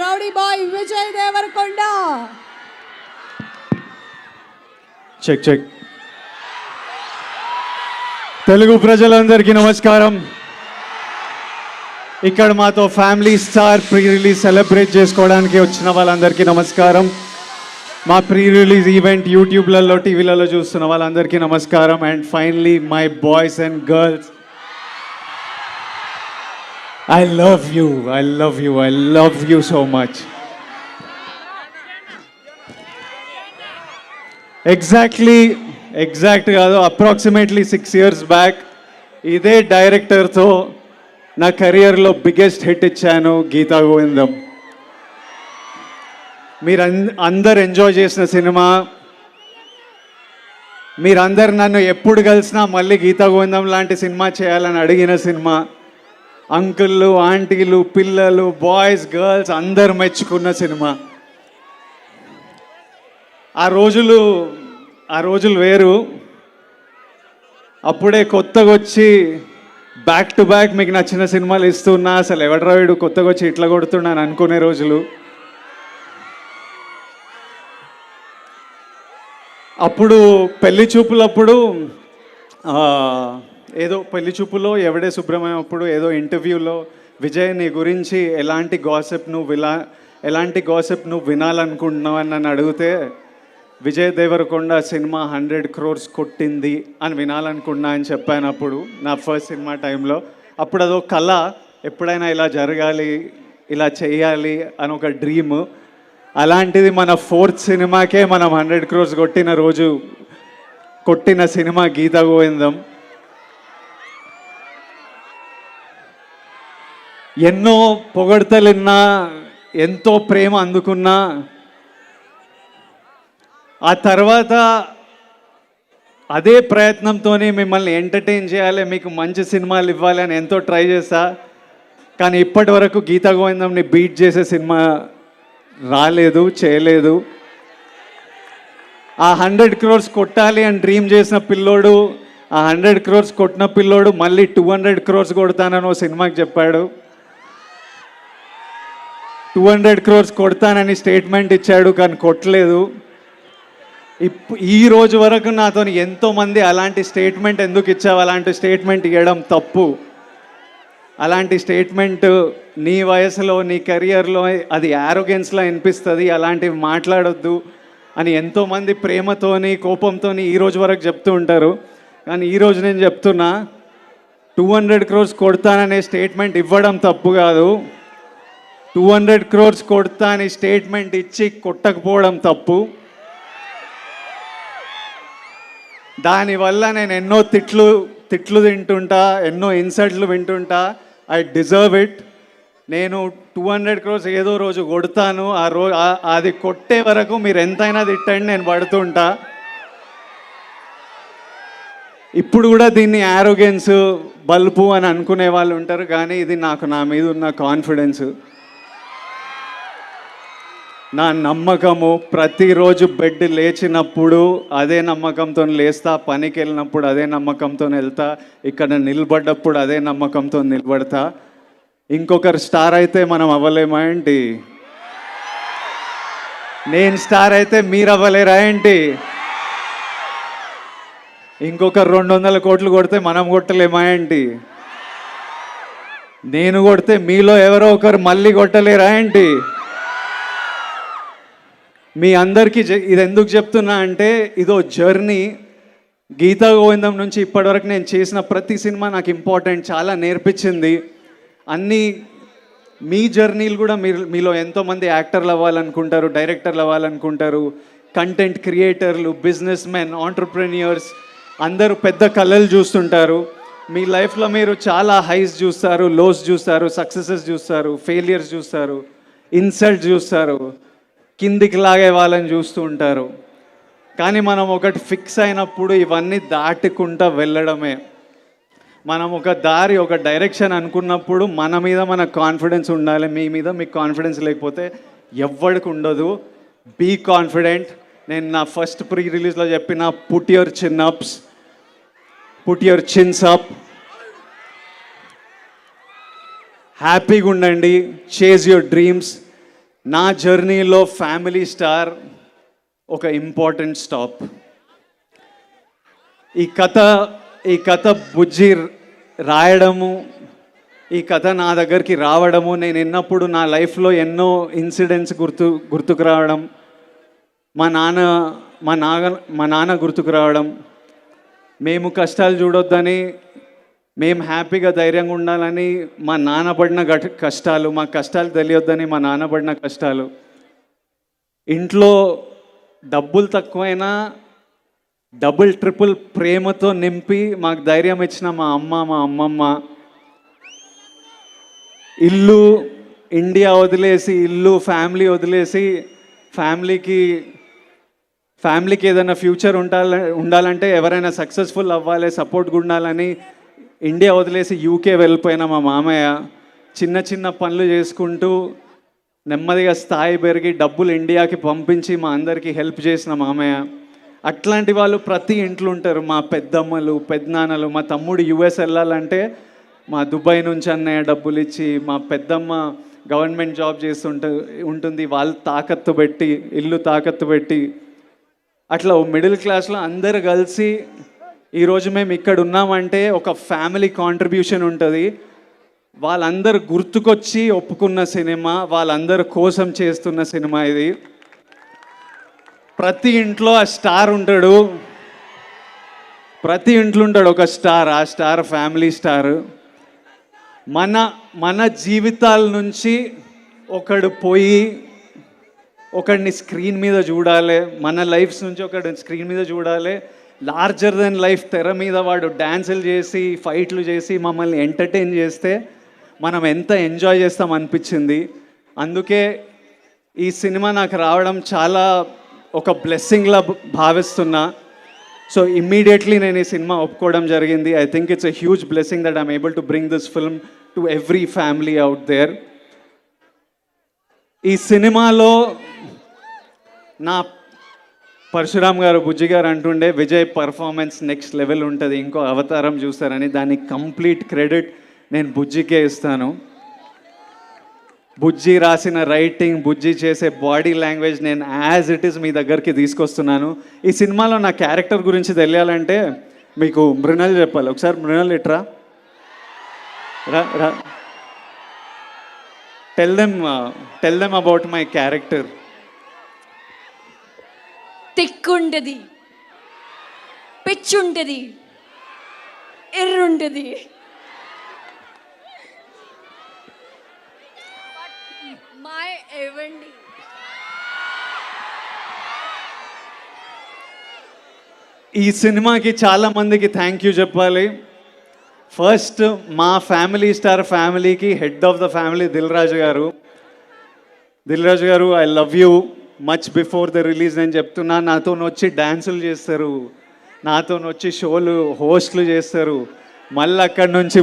Rowdy boy Vijay Deverakonda. Check check. Telugu ప్రజలందరికీ నమస్కారం. ఇక్కడ మాతో family star pre release celebrate చేసుకోవడానికి వచ్చిన వాళ్ళందరికీ నమస్కారం. మా ప్రీ రిలీజ్ ఈవెంట్ యూట్యూబ్లలో టీవీలలో చూస్తున్న వాళ్ళందరికీ నమస్కారం. And finally my boys and girls, I love you, I love you, I love you so much. Exact కాదు, అప్రాక్సిమేట్లీ 6 years బ్యాక్ ఇదే డైరెక్టర్తో నా కెరియర్లో బిగ్గెస్ట్ హిట్ ఇచ్చాను, గీతా గోవిందం. మీరు అందరు ఎంజాయ్ చేసిన సినిమా. మీరందరు నన్ను ఎప్పుడు కలిసినా మళ్ళీ గీతా గోవిందం లాంటి సినిమా చేయాలని అడిగిన సినిమా. అంకుళ్ళు, ఆంటీలు, పిల్లలు, బాయ్స్, గర్ల్స్ అందరు మెచ్చుకున్న సినిమా. ఆ రోజులు వేరు. అప్పుడే కొత్తగా వచ్చి బ్యాక్ టు బ్యాక్ మీకు నచ్చిన సినిమాలు ఇస్తున్నా, అసలు ఎవడరా వీడు కొత్తగా వచ్చి ఇట్లా కొడుతున్నాను అనుకునే రోజులు. అప్పుడు పెళ్లి చూపులప్పుడు ఏదో పెళ్లి చూపులో ఎవడే సుబ్రహ్మణ్యం అప్పుడు ఏదో ఇంటర్వ్యూలో విజయ్ నీ గురించి ఎలాంటి గాసిప్ నువ్వు వినాలనుకుంటున్నావు అని నన్ను అడిగితే, విజయ్ దేవరకొండ సినిమా 100 crores కొట్టింది అని వినాలనుకున్నా అని చెప్పాను. అప్పుడు నా ఫస్ట్ సినిమా టైంలో. అప్పుడు అదో కళ, ఎప్పుడైనా ఇలా జరగాలి, ఇలా చేయాలి అని ఒక డ్రీమ్. అలాంటిది మన 4th సినిమాకే మనం 100 crores కొట్టిన సినిమా గీతా గోవిందం. ఎన్నో పొగడ్తలున్నా, ఎంతో ప్రేమ అందుకున్నా, ఆ తర్వాత అదే ప్రయత్నంతోనే మిమ్మల్ని ఎంటర్టైన్ చేయాలి, మీకు మంచి సినిమాలు ఇవ్వాలి అని ఎంతో ట్రై చేశా. కానీ ఇప్పటి వరకు గీతా గోవిందంని బీట్ చేసే సినిమా రాలేదు, చేయలేదు. ఆ 100 crores కొట్టాలి అని డ్రీమ్ చేసిన పిల్లోడు, ఆ 100 crores కొట్టిన పిల్లోడు మళ్ళీ 200 crores కొడతానని ఓ సినిమాకి చెప్పాడు. 200 crores కొడతానని స్టేట్మెంట్ ఇచ్చాడు, కానీ కొట్టలేదు. ఈ రోజు వరకు నాతో ఎంతోమంది అలాంటి స్టేట్మెంట్ ఎందుకు ఇచ్చావు, అలాంటి స్టేట్మెంట్ ఇవ్వడం తప్పు, అలాంటి స్టేట్మెంట్ నీ వయసులో నీ కెరియర్లో అది యారోగెన్స్లో అనిపిస్తుంది, అలాంటివి మాట్లాడొద్దు అని ఎంతోమంది ప్రేమతోని కోపంతోని ఈ రోజు వరకు చెప్తూ ఉంటారు. కానీ ఈరోజు నేను చెప్తున్నా, 200 crores కొడతాననే స్టేట్మెంట్ ఇవ్వడం తప్పు కాదు, 200 crores కొడతా అని స్టేట్మెంట్ ఇచ్చి కొట్టకపోవడం తప్పు. దానివల్ల నేను ఎన్నో తిట్లు తింటుంటా, ఎన్నో ఇన్సల్ట్లు వింటుంటా. I deserve it. నేను 200 crores ఏదో రోజు కొడతాను. అది కొట్టే వరకు మీరు ఎంతైనా తిట్టండి, నేను పడుతుంటా. ఇప్పుడు కూడా దీన్ని యారోగెన్స్, బల్పు అని అనుకునే వాళ్ళు ఉంటారు, కానీ ఇది నాకు నా మీద ఉన్న కాన్ఫిడెన్స్, నా నమ్మకము. ప్రతిరోజు బెడ్ లేచినప్పుడు అదే నమ్మకంతో లేస్తా, పనికి వెళ్ళినప్పుడు అదే నమ్మకంతో వెళ్తా, ఇక్కడ నిలబడ్డప్పుడు అదే నమ్మకంతో నిలబడతా. ఇంకొకరు స్టార్ అయితే మనం అవ్వలేమా ఏంటి? నేను స్టార్ అయితే మీరు అవ్వలేరా ఏంటి? ఇంకొకరు 200 కోట్లు కొడితే మనం కొట్టలేమా ఏంటి? నేను కొడితే మీలో ఎవరో ఒకరు మళ్ళీ కొట్టలేరా ఏంటి? మీ అందరికీ ఇది ఎందుకు చెప్తున్నా అంటే, ఇదో జర్నీ. గీతా గోవిందం నుంచి ఇప్పటివరకు నేను చేసిన ప్రతి సినిమా నాకు ఇంపార్టెంట్, చాలా నేర్పించింది. అన్నీ మీ జర్నీలు కూడా మీలో ఎంతోమంది యాక్టర్లు అవ్వాలనుకుంటారు, డైరెక్టర్లు అవ్వాలనుకుంటారు, కంటెంట్ క్రియేటర్లు, బిజినెస్ మెన్, ఆంటర్ప్రెన్యూర్స్ అందరూ పెద్ద కళలు చూస్తుంటారు. మీ లైఫ్లో మీరు చాలా హైస్ చూస్తారు, లోస్ చూస్తారు, సక్సెసెస్ చూస్తారు, ఫెయిలియర్స్ చూస్తారు, ఇన్సల్ట్ చూస్తారు, కిందికి లాగే వాళ్ళని చూస్తూ ఉంటారు. కానీ మనం ఒకటి ఫిక్స్ అయినప్పుడు ఇవన్నీ దాటుకుంటూ వెళ్ళడమే. మనం ఒక దారి, ఒక డైరెక్షన్ అనుకున్నప్పుడు మన మీద మన కాన్ఫిడెన్స్ ఉండాలి. మీ మీద మీకు కాన్ఫిడెన్స్ లేకపోతే ఎవ్వడికి ఉండదు. Be confident. నేను నా ఫస్ట్ ప్రీ రిలీజ్లో చెప్పిన పుట్ యువర్ చిన్స్ అప్, హ్యాపీగా ఉండండి, చేజ్ యువర్ డ్రీమ్స్. నా జర్నీలో ఫ్యామిలీ స్టార్ ఒక ఇంపార్టెంట్ స్టాప్. ఈ కథ బుజ్జి రాయడము, ఈ కథ నా దగ్గరికి రావడము, నేను విన్నప్పుడు నా లైఫ్లో ఎన్నో ఇన్సిడెంట్స్ గుర్తుకు రావడం, మా నాన్న గుర్తుకు రావడం, మేము కష్టాలు చూడొద్దని, మేము హ్యాపీగా ధైర్యంగా ఉండాలని మా నాన్న పడిన కష్టాలు, మా కష్టాలు తెలియొద్దని మా నాన్న పడిన కష్టాలు, ఇంట్లో డబ్బులు తక్కువైనా డబుల్ ట్రిపుల్ ప్రేమతో నింపి మాకు ధైర్యం ఇచ్చిన మా అమ్మమ్మ, ఇల్లు ఇండియా వదిలేసి, ఇల్లు ఫ్యామిలీ వదిలేసి, ఫ్యామిలీకి ఏదైనా ఫ్యూచర్ ఉండాలంటే, ఎవరైనా సక్సెస్ఫుల్ అవ్వాలి, సపోర్ట్గా ఉండాలని ఇండియా వదిలేసి యూకే వెళ్ళిపోయిన మా మామయ్య, చిన్న చిన్న పనులు చేసుకుంటూ నెమ్మదిగా స్థాయి పెరిగి డబ్బులు ఇండియాకి పంపించి మా అందరికీ హెల్ప్ చేసిన మామయ్య. అట్లాంటి వాళ్ళు ప్రతి ఇంట్లో ఉంటారు. మా పెద్దమ్మలు, పెద్దనాన్నలు, మా తమ్ముడు యుఎస్ వెళ్ళాలంటే మా దుబాయ్ నుంచి అన్నయ్య డబ్బులు ఇచ్చి, మా పెద్దమ్మ గవర్నమెంట్ జాబ్ ఉంటుంది, వాళ్ళు తాకత్తు పెట్టి, ఇల్లు తాకత్తు పెట్టి, అట్లా మిడిల్ క్లాస్లో అందరు కలిసి ఈరోజు మేము ఇక్కడ ఉన్నామంటే ఒక ఫ్యామిలీ కాంట్రిబ్యూషన్ ఉంటుంది. వాళ్ళందరూ గుర్తుకొచ్చి ఒప్పుకున్న సినిమా, వాళ్ళందరి కోసం చేస్తున్న సినిమా ఇది. ప్రతి ఇంట్లో ఆ స్టార్ ఉంటాడు, ప్రతి ఇంట్లో ఉంటాడు ఒక స్టార్. ఆ స్టార్ ఫ్యామిలీ స్టార్. మన జీవితాల నుంచి ఒకడు పోయి ఒకడిని స్క్రీన్ మీద చూడాలి, మన లైఫ్స్ నుంచి ఒకడిని స్క్రీన్ మీద చూడాలి. లార్జర్ దెన్ లైఫ్ తెర మీద వాడు డ్యాన్సులు చేసి, ఫైట్లు చేసి మమ్మల్ని ఎంటర్టైన్ చేస్తే మనం ఎంత ఎంజాయ్ చేస్తాం అనిపించింది. అందుకే ఈ సినిమా నాకు రావడం చాలా ఒక బ్లెస్సింగ్లా భావిస్తున్నా. సో ఇమ్మీడియట్లీ నేను ఈ సినిమా ఒప్పుకోవడం జరిగింది. I think it's a huge blessing that I'm able to bring this film to every family out there. ఈ సినిమాలో నా పరశురామ్ గారు, బుజ్జి గారు అంటుండే విజయ్ పర్ఫార్మెన్స్ నెక్స్ట్ లెవెల్ ఉంటుంది, ఇంకో అవతారం చూస్తారని. దానికి కంప్లీట్ క్రెడిట్ నేను బుజ్జికే ఇస్తాను. బుజ్జి రాసిన రైటింగ్, బుజ్జి చేసే బాడీ లాంగ్వేజ్ నేను యాజ్ ఇట్ ఈస్ మీ దగ్గరికి తీసుకొస్తున్నాను. ఈ సినిమాలో నా క్యారెక్టర్ గురించి తెలియాలంటే మీకు మృణల్ చెప్పాలి. ఒకసారి మృణల్ ఇట్రా, రా, tell them about my character. తిక్కుంటది, పిచ్చుంటది, ఎర్రుంటది, మై ఏవండి. ఈ సినిమాకి చాలా మందికి థ్యాంక్ యూ చెప్పాలి. ఫస్ట్ మా ఫ్యామిలీ స్టార్ ఫ్యామిలీకి head of the family Dil Raju garu, I love you. Much before the release నేను చెప్తున్నా. నాతో వచ్చి డ్యాన్సులు చేస్తారు, నాతో వచ్చి షోలు హోస్ట్లు చేస్తారు, మళ్ళీ అక్కడి నుంచి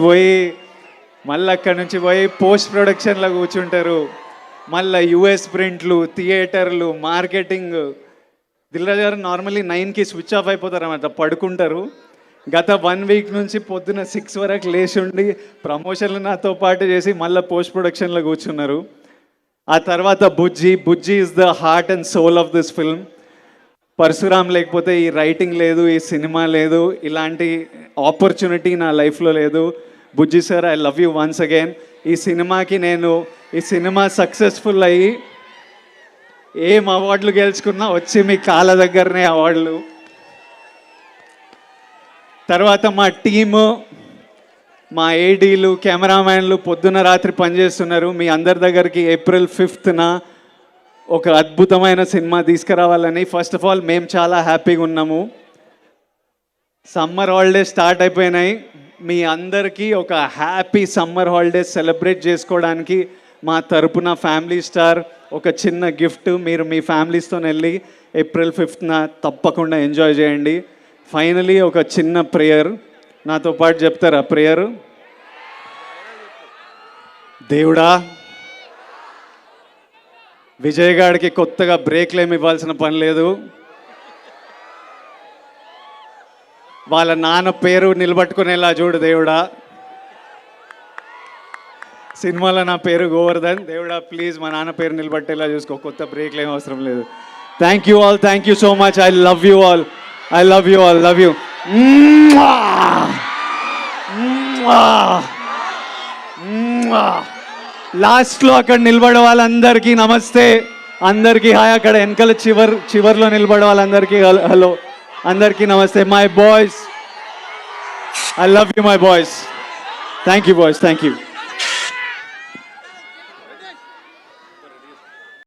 పోయి పోస్ట్ ప్రొడక్షన్లో కూర్చుంటారు, మళ్ళీ యుఎస్ ప్రింట్లు, థియేటర్లు, మార్కెటింగ్. దిల్రాజు గారు నార్మల్లీ 9కి స్విచ్ ఆఫ్ అయిపోతారు అన్నమాట, పడుకుంటారు. గత 1 వీక్ నుంచి పొద్దున 6 వరకు లేచి ఉండి ప్రమోషన్లు నాతో పాటు చేసి మళ్ళీ పోస్ట్ ప్రొడక్షన్లో కూర్చున్నారు. ఆ తర్వాత Bujji is the heart and soul of this film. Parasuram లేకపోతే ఈ రైటింగ్ లేదు, ఈ సినిమా లేదు, ఇలాంటి ఆపర్చునిటీ నా లైఫ్లో లేదు. Bujji sir, I love you once again. ఈ సినిమా సక్సెస్ఫుల్ అయ్యి ఏం అవార్డులు గెలుచుకున్నా వచ్చి మీ కాళ్ళ దగ్గరనే అవార్డులు. తర్వాత మా టీము, మా ఏడీలు, కెమెరామ్యాన్లు పొద్దున రాత్రి పనిచేస్తున్నారు. మీ అందరి దగ్గరికి April 5th ఒక అద్భుతమైన సినిమా తీసుకురావాలని. ఫస్ట్ ఆఫ్ ఆల్ మేము చాలా హ్యాపీగా ఉన్నాము. సమ్మర్ హాలిడేస్ స్టార్ట్ అయిపోయినాయి. మీ అందరికీ ఒక హ్యాపీ సమ్మర్ హాలిడేస్ సెలబ్రేట్ చేసుకోవడానికి మా తరపున ఫ్యామిలీ స్టార్ ఒక చిన్న గిఫ్ట్. మీరు మీ ఫ్యామిలీస్తో వెళ్ళి April 5th తప్పకుండా ఎంజాయ్ చేయండి. ఫైనలీ ఒక చిన్న ప్రేయర్ నాతో పాటు చెప్తారా? ప్రేయర్. దేవుడా, విజయ్ గాడికి కొత్తగా బ్రేక్లు ఏమి ఇవ్వాల్సిన పని లేదు. వాళ్ళ నాన్న పేరు నిలబట్టుకునేలా చూడు దేవుడా. సినిమాలో నా పేరు గోవర్ధన్. దేవుడా ప్లీజ్ మా నాన్న పేరు నిలబట్టేలా చూసుకో, కొత్త బ్రేక్లు ఏం అవసరం లేదు. Thank you all, thank you so much. I love you all, I love you all, love you. లాస్ట్లో అక్కడ నిలబడే వాళ్ళందరికీ నమస్తే, అందరికీ హాయ్. అక్కడ వెనకాల చివర్లో నిలబడే వాళ్ళందరికీ హలో, అందరికీ నమస్తే. My boys, I love you my boys. Thank you boys, thank you.